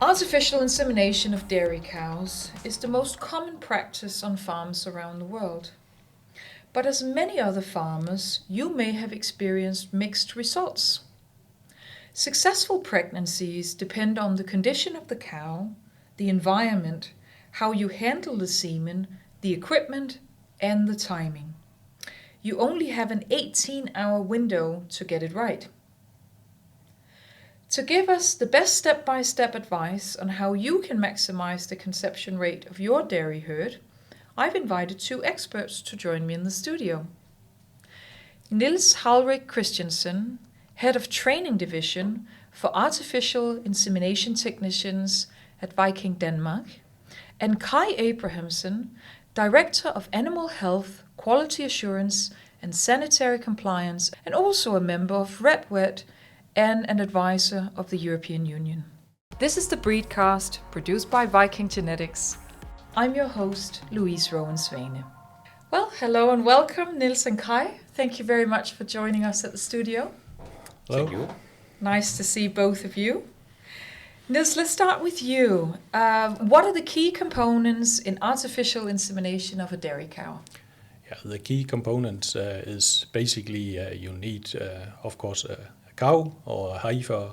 Artificial insemination of dairy cows is the most common practice on farms around the world. But as many other farmers, you may have experienced mixed results. Successful pregnancies depend on the condition of the cow, the environment, how you handle the semen, the equipment, and the timing. You only have an 18-hour window to get it right. To give us the best step-by-step advice on how you can maximize the conception rate of your dairy herd, I've invited two experts to join me in the studio. Niels Haulrik Kristiansen, Head of Training Division for Artificial Insemination Technicians at VikingDanmark, and Kai Abrahamsen, Director of Animal Health, Quality Assurance and Sanitary Compliance, and also a member of RepVet and an advisor of the European Union. This is the BreedCast, produced by VikingGenetics. I'm your host, Louise Rønn Svane. Well, hello and welcome, Niels and Kai. Thank you very much for joining us at the studio. Hello. Thank you. Nice to see both of you. Niels, let's start with you. What are the key components in artificial insemination of a dairy cow? Yeah, the key components is basically you need, of course, a cow or a heifer,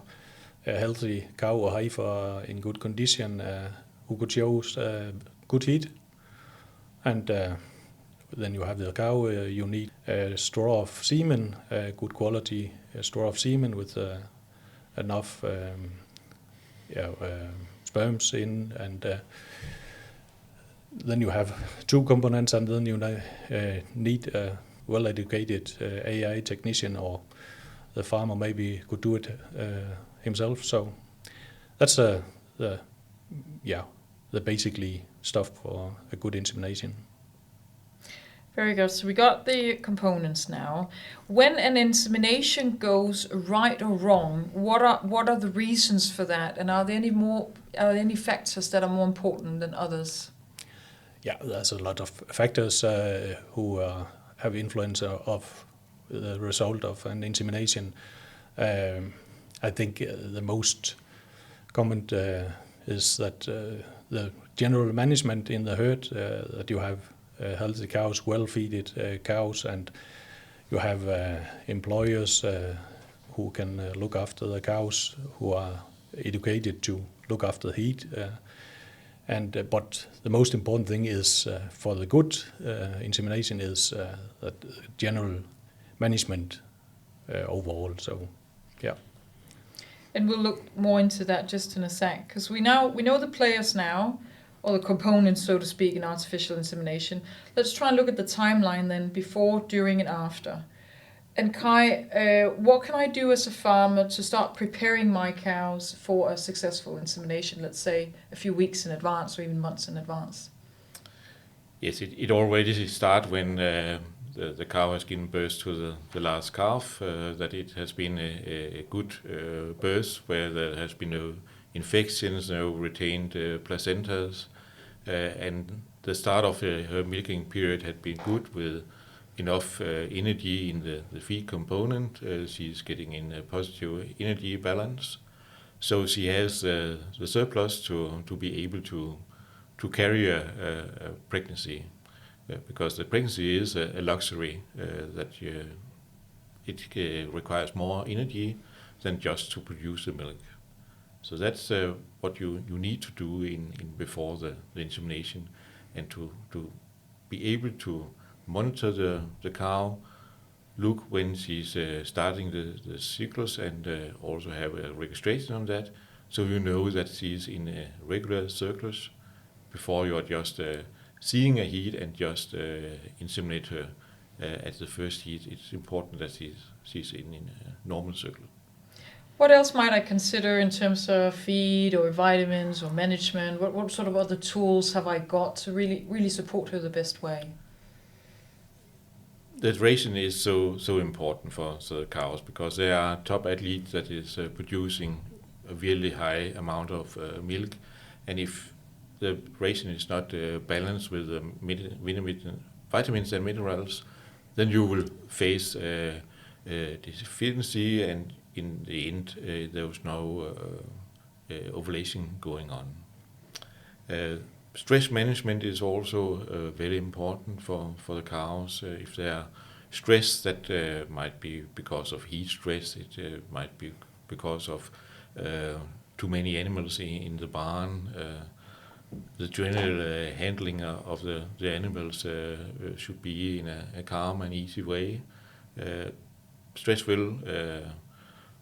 a healthy cow or heifer in good condition who could show good heat. And then you have the cow, you need a straw of semen, good quality straw of semen with enough sperms in, and then you have two components, and then you need a well-educated AI technician, or the farmer maybe could do it himself. So that's the basically stuff for a good insemination. Very good. So we got the components now. When an insemination goes right or wrong, what are the reasons for that? And are there any factors that are more important than others? Yeah, there's a lot of factors who have influence of the result of an insemination. I think the most common is that the general management in the herd, that you have healthy cows, well-feeded cows, and you have employers who can look after the cows, who are educated to look after the heat. But the most important thing is for the good insemination is that general management overall. So, yeah. And we'll look more into that just in a sec, because we know the players now, or the components, so to speak, in artificial insemination. Let's try and look at the timeline then, before, during, and after. And Kai, what can I do as a farmer to start preparing my cows for a successful insemination, let's say a few weeks in advance or even months in advance? Yes, it already starts when the cow has given birth to the last calf, that it has been a good birth where there has been no infections, no retained placentas, and the start of her milking period had been good with enough energy in the feed component. She's getting in a positive energy balance, so she has the surplus to be able to carry a pregnancy, because the pregnancy is a luxury that it requires more energy than just to produce the milk. So that's what you need to do in before the insemination, and to be able to monitor the cow, look when she's starting the cyclus, and also have a registration on that, so you know that she's in a regular cyclus before you're just seeing a heat and just inseminate her at the first heat. It's important that she's in a normal cycle. What else might I consider in terms of feed or vitamins or management? What sort of other tools have I got to really support her the best way? The ration is so important for the cows, because they are top athletes that is producing a really high amount of milk, and if the ration is not balanced with the vitamins and minerals, then you will face deficiency, and in the end there was no ovulation going on. Stress management is also very important for the cows. If they are stressed, that might be because of heat stress, it might be because of too many animals in the barn. The general handling of the animals should be in a calm and easy way. Stress will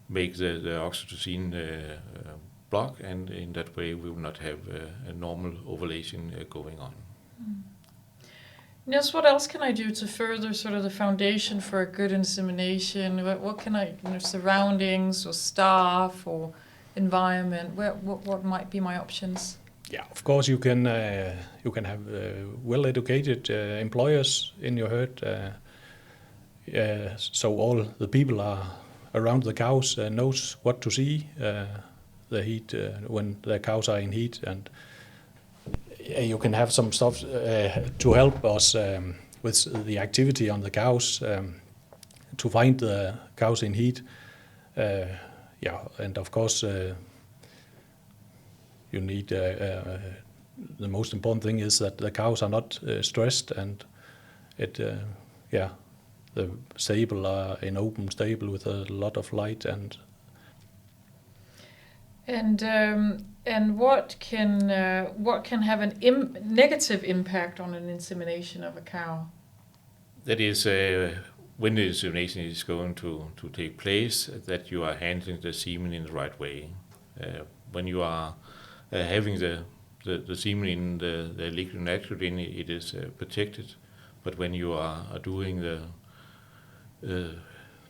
make the oxytocin block, and in that way we will not have a normal ovulation going on. Niels, what else can I do to further sort of the foundation for a good insemination? What can I, surroundings or staff or environment? What might be my options? Yeah, of course you can have well-educated employers in your herd, so all the people are around the cows knows what to see the heat when the cows are in heat, and you can have some stuff to help us with the activity on the cows to find the cows in heat. And of course you need the most important thing is that the cows are not stressed, and the stable are in open stable with a lot of light and what can have a negative impact on an insemination of a cow? That is when the insemination is going to take place, that you are handling the semen in the right way. When you are having the semen in the liquid nitrogen, it is protected. But when you are doing the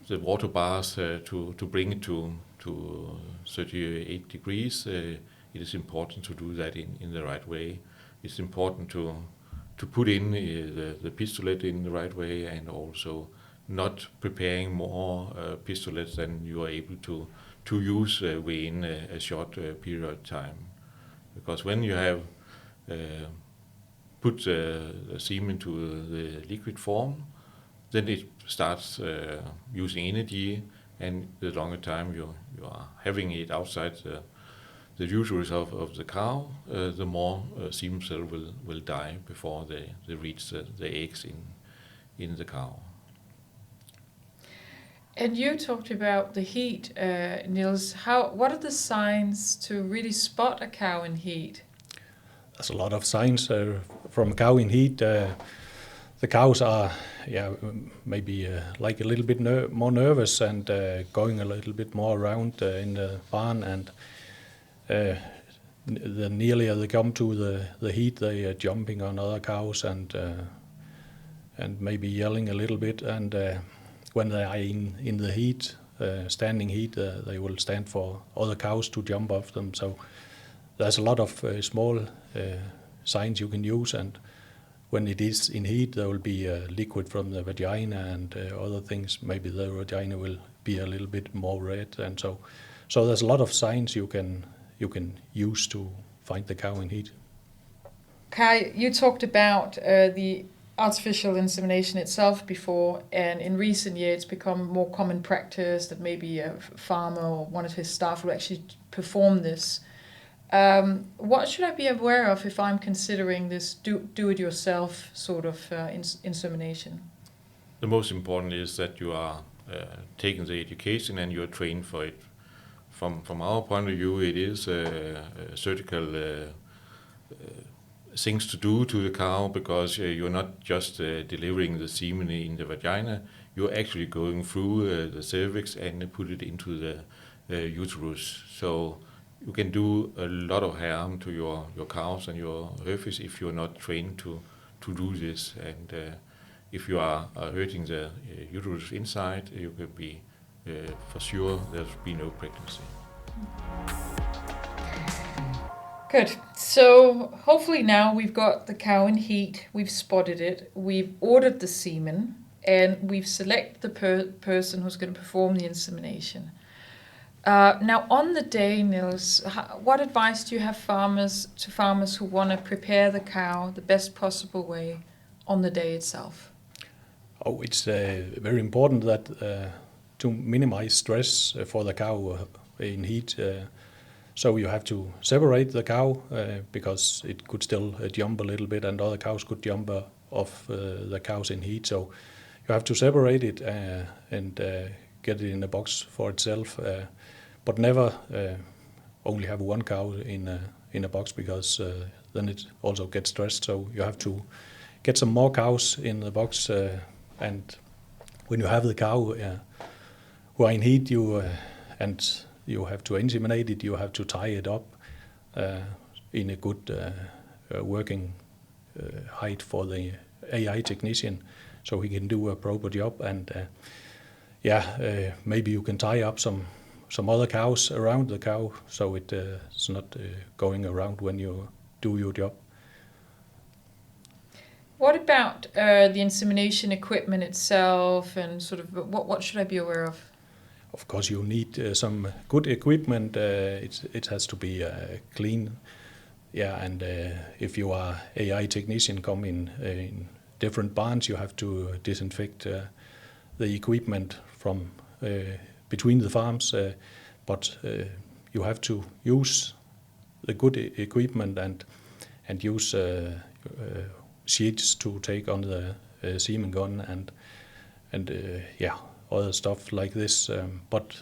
water bath to bring it to 38 degrees, it is important to do that in the right way. It's important to put in the pistolette in the right way, and also not preparing more pistolettes than you are able to use within a short period of time. Because when you have put the semen to the liquid form, then it starts using energy, and the longer time you are having it outside the uterus of the cow, the more semen cell will die before they reach the eggs in the cow. And you talked about the heat, Niels. What are the signs to really spot a cow in heat? There's a lot of signs from a cow in heat. The cows are, maybe like a little bit more nervous and going a little bit more around in the barn, and the nearer they come to the heat, they are jumping on other cows and maybe yelling a little bit. And when they are in the heat, standing heat, they will stand for other cows to jump off them. So there's a lot of small signs you can use, and when it is in heat, there will be liquid from the vagina and other things. Maybe the vagina will be a little bit more red, and so there's a lot of signs you can use to find the cow in heat. Kai, you talked about the artificial insemination itself before, and in recent years it's become more common practice that maybe a farmer or one of his staff will actually perform this. What should I be aware of if I'm considering this do-it-yourself sort of insemination? The most important is that you are taking the education and you are trained for it. From our point of view, it is surgical things to do to the cow, because you're not just delivering the semen in the vagina, you're actually going through the cervix and put it into the uterus. So you can do a lot of harm to your cows and your heifers if you're not trained to do this. And if you are hurting the uterus inside, you can be for sure there'll be no pregnancy. Good. So hopefully now we've got the cow in heat, we've spotted it, we've ordered the semen, and we've selected the person who's going to perform the insemination. Now on the day, Niels, what advice do you have to farmers who want to prepare the cow the best possible way on the day itself? Oh, it's very important that to minimize stress for the cow in heat. So you have to separate the cow because it could still jump a little bit, and other cows could jump off the cows in heat. So you have to separate it and get it in a box for itself, but never only have one cow in a box, because then it also gets stressed. So you have to get some more cows in the box, and when you have the cow who are in heat, and you have to inseminate it, you have to tie it up in a good working height for the AI technician, so he can do a proper job. And maybe you can tie up some other cows around the cow, so it's not going around when you do your job. What about the insemination equipment itself, and sort of what should I be aware of? Of course, you need some good equipment. It has to be clean. Yeah, and if you are AI technician, come in different barns, you have to disinfect the equipment from between the farms. But you have to use the good equipment and use sheets to take on the semen gun and other stuff like this. But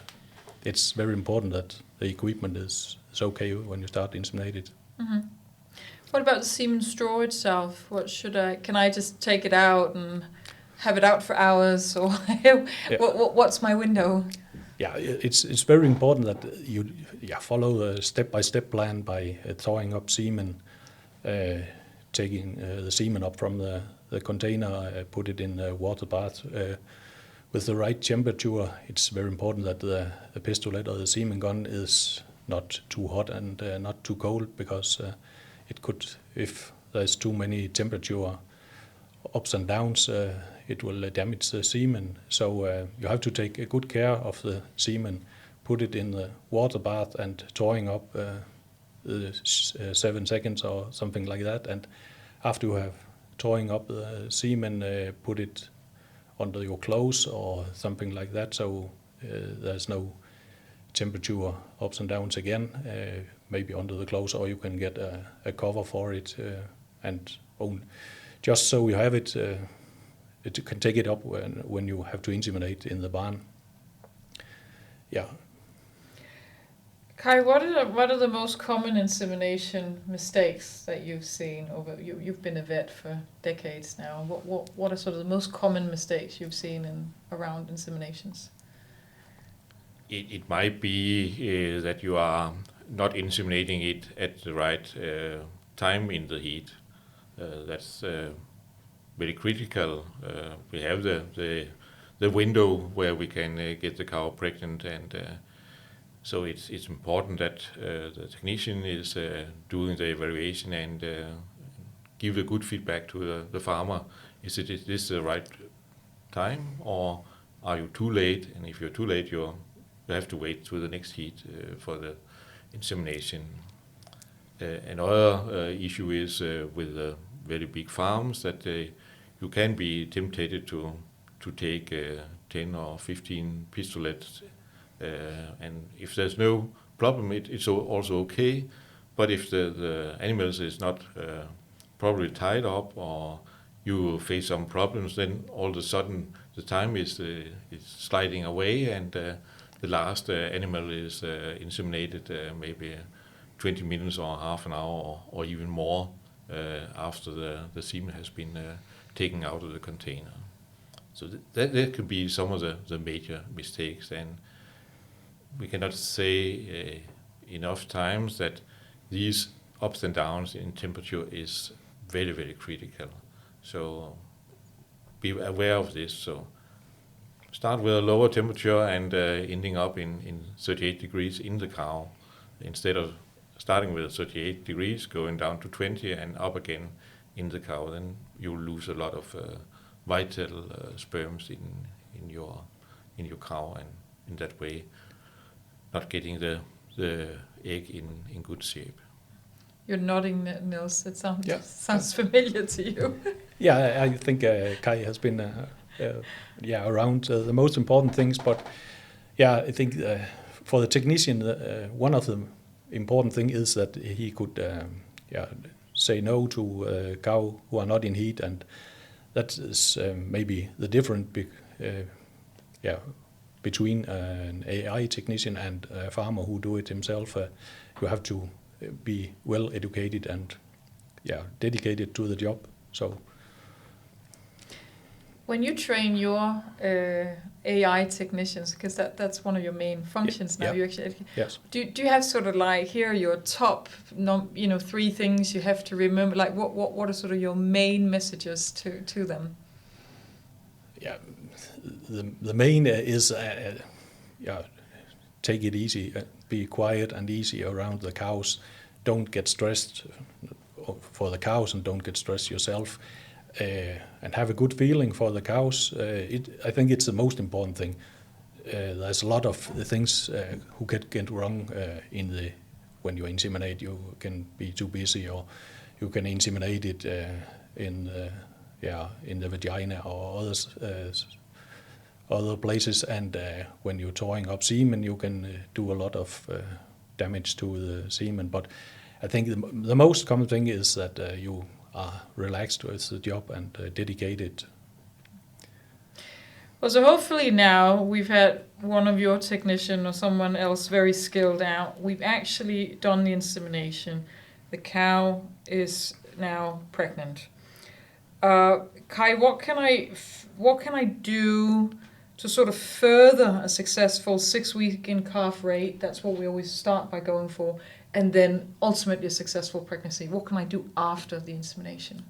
it's very important that the equipment is okay when you start inseminating. Mm-hmm. What about the semen straw itself? Can I just take it out and have it out for hours, or what's my window? Yeah, it's very important that you follow the step-by-step plan by thawing up semen, taking the semen up from the container, put it in a water bath with the right temperature. It's very important that the pistolette or the semen gun is not too hot and not too cold, because it could, if there's too many temperature ups and downs, it will damage the semen. So you have to take a good care of the semen, put it in the water bath and thawing up 7 seconds or something like that. And after you have thawing up the semen, put it under your clothes or something like that, so there's no temperature ups and downs again, maybe under the clothes, or you can get a cover for it, and just so you have it, you can take it up when you have to inseminate in the barn. Yeah. Kai, what are the most common insemination mistakes that you've seen over? You've been a vet for decades now. What are sort of the most common mistakes you've seen around inseminations? It might be that you are not inseminating it at the right time in the heat. That's very critical. We have the window where we can get the cow pregnant, and so it's important that the technician is doing the evaluation and give a good feedback to the farmer. Is this the right time, or are you too late? And if you're too late, you have to wait to the next heat for the insemination. Another issue is with the very big farms that you can be tempted to take 10 or 15 pistolets, and if there's no problem, it's also okay. But if the animals is not properly tied up, or you face some problems, then all of a sudden the time is sliding away, and the last animal is inseminated maybe 20 minutes or half an hour or even more after the semen has been taken out of the container. So that could be some of the major mistakes, and we cannot say enough times that these ups and downs in temperature is very, very critical. So be aware of this. So start with a lower temperature and ending up in 38 degrees in the cow, instead of starting with 38 degrees, going down to 20 and up again in the cow. Then you lose a lot of vital sperms in your cow, and in that way not getting the egg in good shape. You're nodding, Niels. It sounds familiar to you. Yeah, I think Kai has been around the most important things, but I think for the technician, one of the important thing is that he could say no to cow who are not in heat, and that is maybe the difference between an AI technician and a farmer who do it himself. You have to be well educated and dedicated to the job. So when you train your AI technicians, because that's one of your main functions now, you actually do you have sort of like, here are your top 3 things you have to remember? Like what are sort of your main messages to them? Yeah, the main is take it easy, be quiet and easy around the cows. Don't get stressed for the cows, and don't get stressed yourself. And have a good feeling for the cows. I think it's the most important thing. There's a lot of things who get wrong when you inseminate. You can be too busy, or you can inseminate it in the vagina or other places. And when you're toying up semen, you can do a lot of damage to the semen. But I think the most common thing is that you are relaxed with the job and dedicated. Well, so hopefully now we've had one of your technician or someone else very skilled out. We've actually done the insemination. The cow is now pregnant. Kai, what can I do to sort of further a successful 6-week in calf rate? That's what we always start by going for. And then ultimately a successful pregnancy. What can I do after the insemination?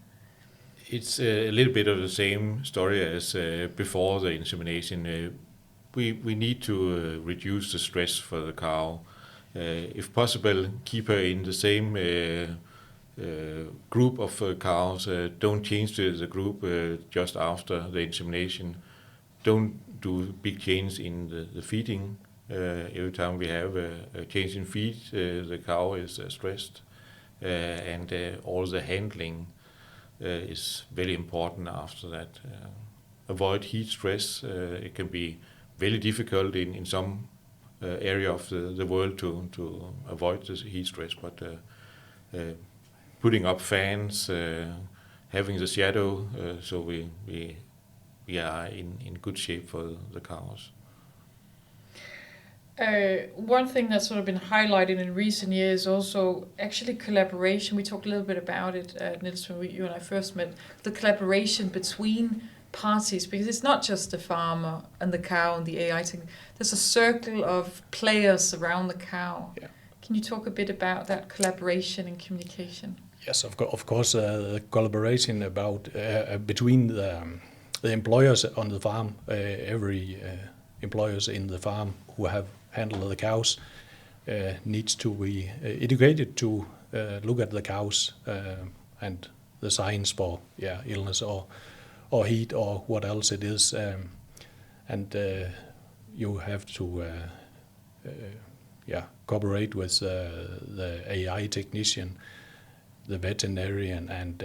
It's a little bit of the same story as before the insemination. We need to reduce the stress for the cow. If possible, keep her in the same group of cows. Don't change the group just after the insemination. Don't do big change in the feeding. Every time we have a change in feed, the cow is stressed, and all the handling is very important after that. Avoid heat stress. It can be very difficult in some area of the world to avoid the heat stress, but putting up fans, having the shadow, so we are in good shape for the cows. One thing that's sort of been highlighted in recent years also actually collaboration. We talked a little bit about it, Niels, when you and I first met, the collaboration between parties, because it's not just the farmer and the cow and the AI thing. There's a circle of players around the cow. Yeah. Can you talk a bit about that collaboration and communication? Yes, of course, the collaboration between the employers on the farm, every employers in the farm who have handled the cows needs to be educated to look at the cows and the signs for illness or heat or what else it is, and you have to cooperate with the AI technician, the veterinarian, and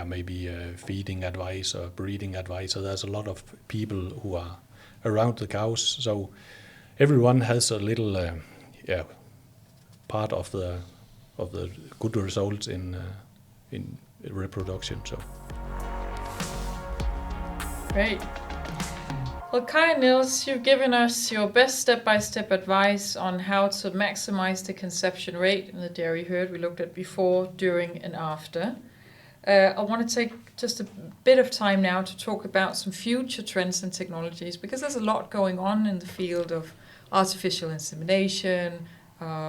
maybe feeding advice or breeding advice. So there's a lot of people who are around the cows. So everyone has a little part of the good results in reproduction. So great. Well, Kai and Niels, you've given us your best step-by-step advice on how to maximize the conception rate in the dairy herd we looked at before, during, and after. I want to take just a bit of time now to talk about some future trends and technologies, because there's a lot going on in the field of artificial insemination,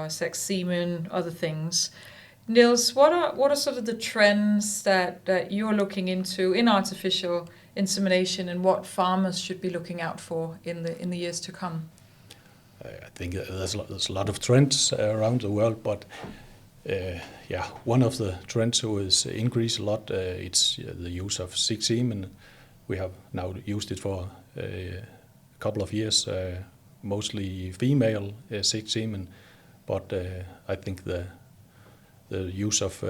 sex semen, other things. Niels, what are sort of the trends that you're looking into in artificial insemination, and what farmers should be looking out for in the years to come? I think there's a lot of trends around the world, but one of the trends who has increased a lot, it's the use of sex semen. We have now used it for a couple of years, mostly female sex semen, but I think the use of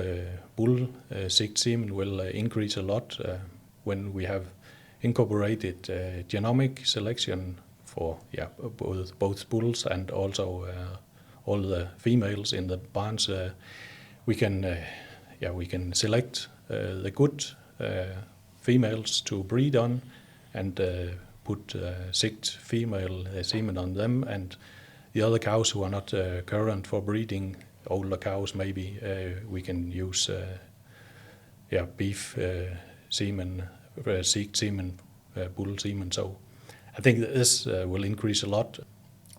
bull sex semen will increase a lot when we have incorporated genomic selection for both bulls and also all the females in the barns. We can select the good females to breed on, and put sick female semen on them, and the other cows who are not current for breeding, older cows maybe, we can use beef semen, seeked semen, bull semen. So I think this will increase a lot.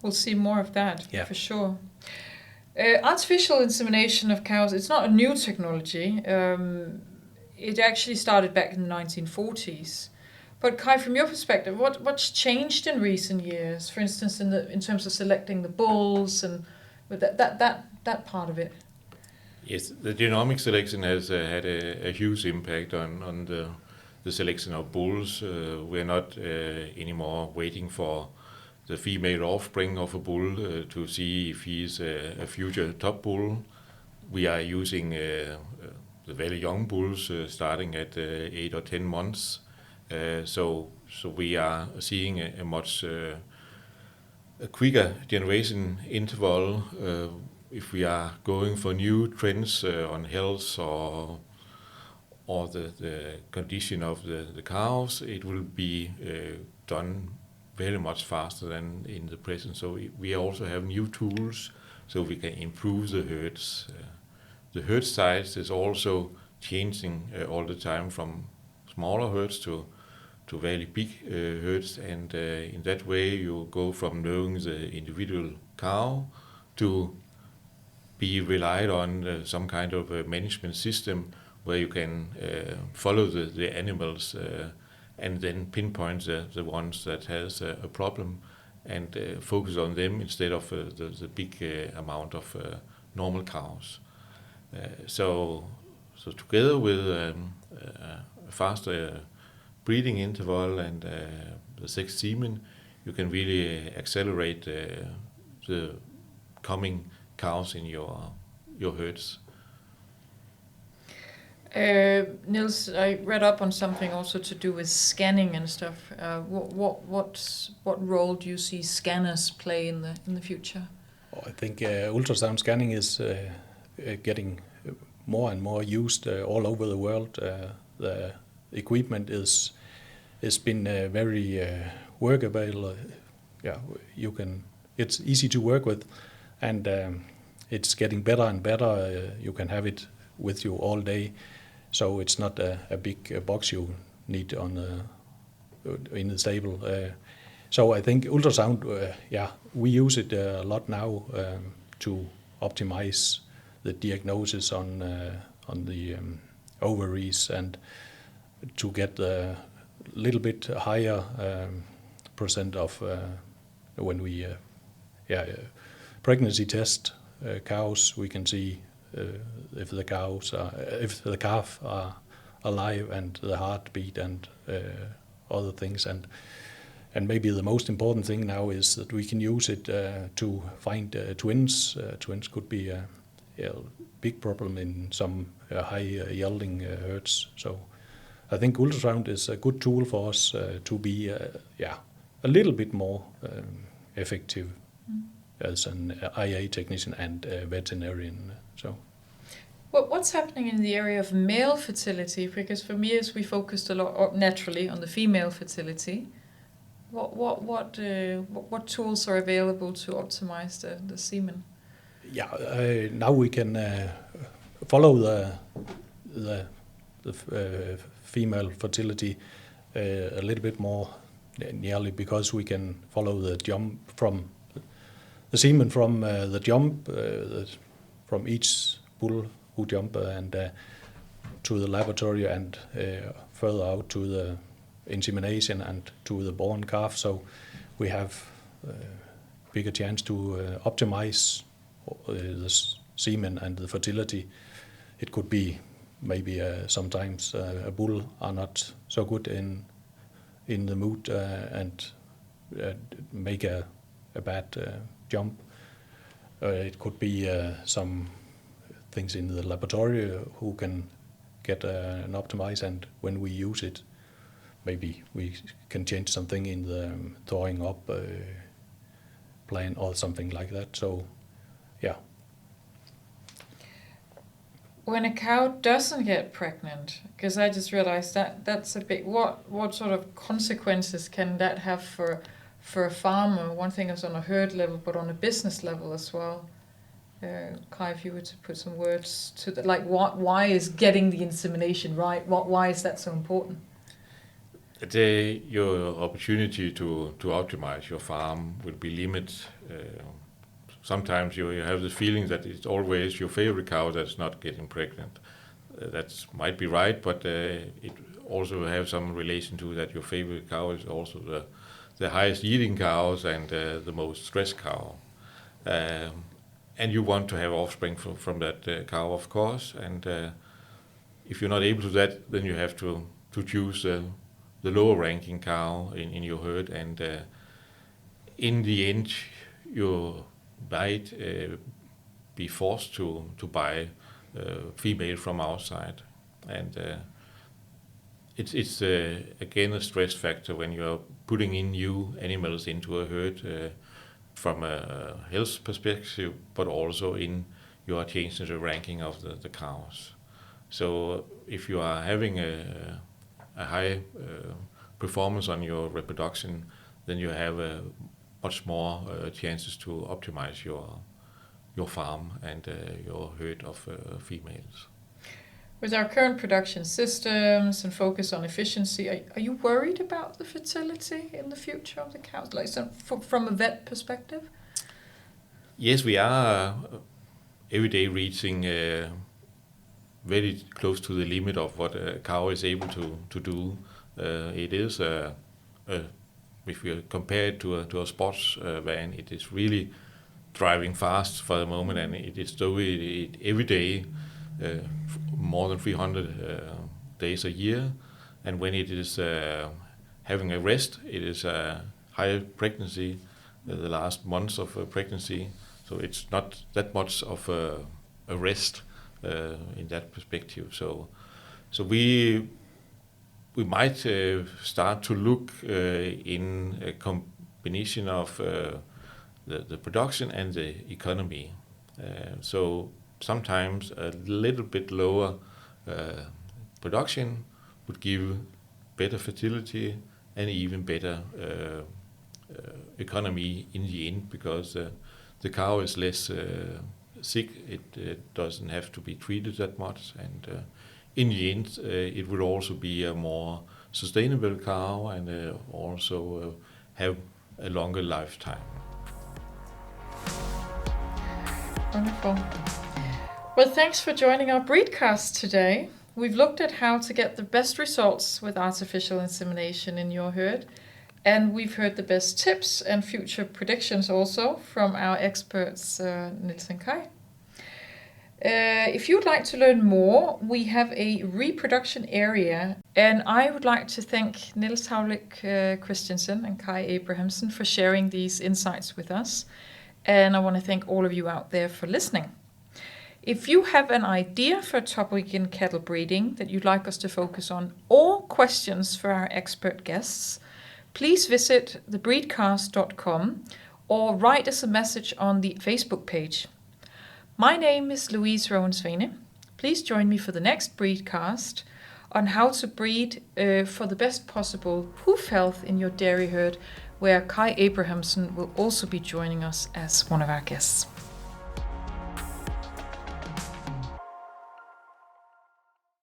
We'll see more of that, for sure. Artificial insemination of cows, it's not a new technology. It actually started back in the 1940s. But Kai, from your perspective, what's changed in recent years? For instance, in terms of selecting the bulls and that part of it. Yes, the genomic selection has had a huge impact on the selection of bulls. We're not anymore waiting for the female offspring of a bull to see if he's a future top bull. We are using the very young bulls starting at 8 or 10 months. So we are seeing a much a quicker generation interval. If we are going for new trends on health or the condition of the cows, it will be done very much faster than in the present. So we also have new tools so we can improve the herds. The herd size is also changing all the time, from smaller herds to very big herds, and in that way you go from knowing the individual cow to be relied on some kind of a management system where you can follow the animals and then pinpoint the ones that has a problem and focus on them instead of the big amount of normal cows. So together with a faster breeding interval and the sex semen, you can really accelerate the coming cows in your herds. Niels, I read up on something also to do with scanning and stuff. What role do you see scanners play in the future? I think ultrasound scanning is getting more and more used all over the world. The equipment is been very workable. It's easy to work with, and it's getting better and better. You can have it with you all day, so it's not a big box you need in the stable. So I think ultrasound, we use it a lot now to optimize the diagnosis on the ovaries and to get a little bit higher percent of when we pregnancy test cows. We can see if the calf are alive and the heartbeat and other things, and maybe the most important thing now is that we can use it to find twins. Twins could be a big problem in some high yielding herds. So I think ultrasound is a good tool for us to be a little bit more effective as an IA technician and veterinarian. So. What's happening in the area of male fertility? Because for years we focused a lot naturally on the female fertility. What tools are available to optimize the semen? Yeah, now we can follow the female fertility a little bit more nearly, because we can follow the jump from the semen from the jump from each bull who jump and to the laboratory and further out to the insemination and to the born calf. So we have bigger chance to optimize the semen and the fertility. It could be maybe sometimes a bull are not so good in the mood and make a bad jump. It could be some things in the laboratory who can get an optimize, and when we use it, maybe we can change something in the thawing up plan or something like that. So when a cow doesn't get pregnant, because I just realized that's a big, what sort of consequences can that have for a farmer? One thing is on a herd level, but on a business level as well. Kai, if you were to put some words to that, like why is getting the insemination right? Why is that so important? Your opportunity to optimize your farm will be limited. Sometimes you have the feeling that it's always your favorite cow that's not getting pregnant. That might be right, but it also has some relation to that your favorite cow is also the highest eating cows and the most stressed cow. And you want to have offspring from that cow, of course. And if you're not able to that, then you have to choose the lower ranking cow in your herd. And in the end, you might be forced to buy female from outside, and it's again a stress factor when you're putting in new animals into a herd from a health perspective, but also in your changing the ranking of the cows. So if you are having a high performance on your reproduction, then you have much more chances to optimize your farm and your herd of females. With our current production systems and focus on efficiency, are you worried about the fertility in the future of the cows, like from a vet perspective? Yes, we are every day reaching very close to the limit of what a cow is able to do. It is if you compare it to a sports van, it is really driving fast for the moment, and it is doing it every day, more than 300 days a year. And when it is having a rest, it is a high pregnancy, the last months of pregnancy. So it's not that much of a rest in that perspective. So we might start to look in a combination of the production and the economy. So sometimes a little bit lower production would give better fertility and even better economy in the end, because the cow is less sick. It doesn't have to be treated that much, and in the end, it will also be a more sustainable cow and also have a longer lifetime. Wonderful. Well, thanks for joining our BreedCast today. We've looked at how to get the best results with artificial insemination in your herd, and we've heard the best tips and future predictions also from our experts, Niels and Kai. If you'd like to learn more, we have a reproduction area, and I would like to thank Niels Haulrik Kristiansen and Kai Abrahamsen for sharing these insights with us. And I want to thank all of you out there for listening. If you have an idea for a topic in cattle breeding that you'd like us to focus on, or questions for our expert guests, please visit thebreedcast.com or write us a message on the Facebook page. My name is Louise Svane. Please join me for the next BreedCast on how to breed for the best possible hoof health in your dairy herd, where Kai Abrahamsen will also be joining us as one of our guests.